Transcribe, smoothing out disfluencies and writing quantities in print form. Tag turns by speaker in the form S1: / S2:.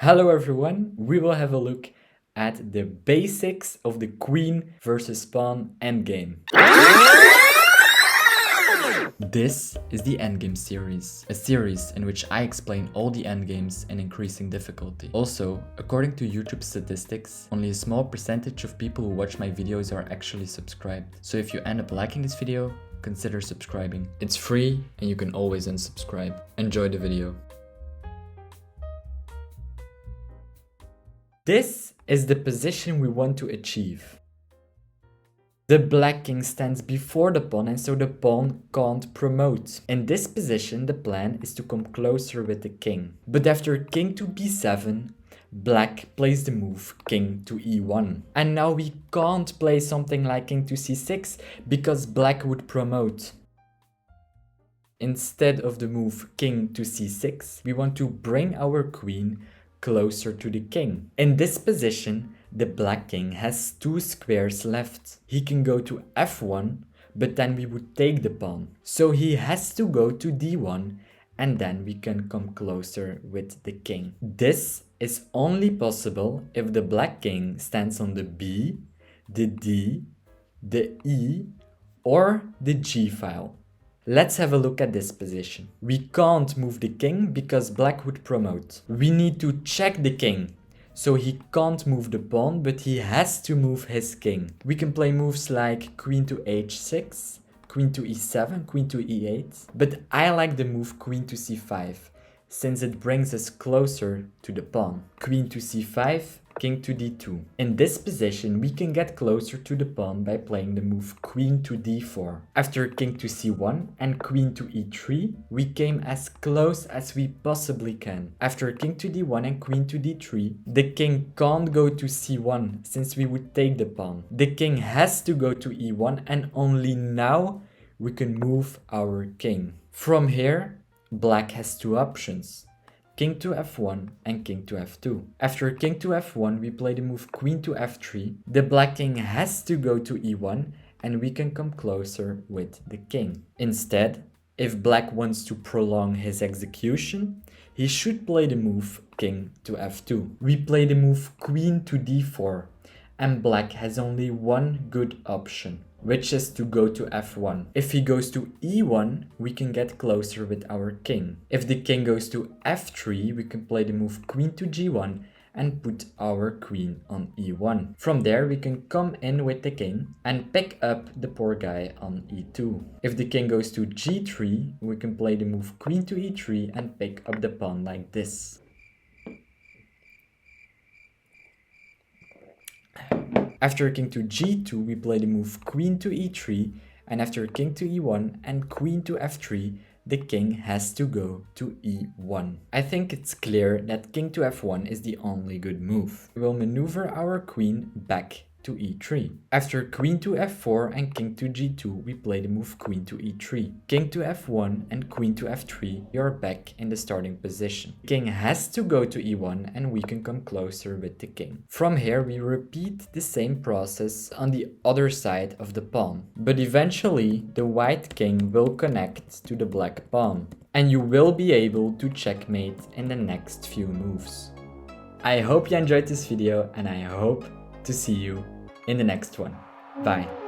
S1: Hello everyone, we will have a look at the basics of the queen versus pawn endgame. This is the Endgame series, a series in which I explain all the endgames in increasing difficulty. Also, according to YouTube statistics, only a small percentage of people who watch my videos are actually subscribed. So if you end up liking this video, consider subscribing. It's free and you can always unsubscribe. Enjoy the video. This is the position we want to achieve. The black king stands before the pawn and so the pawn can't promote. In this position, the plan is to come closer with the king. But after king to b7, black plays the move king to e1. And now we can't play something like king to c6 because black would promote. Instead of the move king to c6, we want to bring our queen closer to the king. In this position, the black king has two squares left. He can go to f1, but then we would take the pawn. So he has to go to d1, and then we can come closer with the king. This is only possible if the black king stands on the b, the d, the e, or the g file. Let's have a look at this position. We can't move the king because black would promote. We need to check the king. So he can't move the pawn, but he has to move his king. We can play moves like queen to h6, queen to e7, queen to e8. But I like the move queen to c5, since it brings us closer to the pawn. Queen to c5, king to d2. In this position, we can get closer to the pawn by playing the move queen to d4. After king to c1 and queen to e3, we came as close as we possibly can. After king to d1 and queen to d3, the king can't go to c1 since we would take the pawn. The king has to go to e1 and only now we can move our king. From here, black has two options. King to f1 and king to f2. After king to f1, we play the move queen to f3. The black king has to go to e1 and we can come closer with the king. Instead, if black wants to prolong his execution, he should play the move king to f2. We play the move queen to d4 and black has only one good option, which is to go to f1. If he goes to e1, we can get closer with our king. If the king goes to f3, we can play the move queen to g1 and put our queen on e1. From there, we can come in with the king and pick up the poor guy on e2. If the king goes to g3, we can play the move queen to e3 and pick up the pawn like this. After king to g2, we play the move queen to e3, and after king to e1 and queen to f3, the king has to go to e1. I think it's clear that king to f1 is the only good move. We will maneuver our queen back to e3. After queen to f4 and king to g2, we play the move queen to e3. King to f1 and queen to f3, you're back in the starting position. King has to go to e1 and we can come closer with the king. From here, we repeat the same process on the other side of the pawn. But eventually, the white king will connect to the black pawn. And you will be able to checkmate in the next few moves. I hope you enjoyed this video and I hope to see you in the next one. Bye.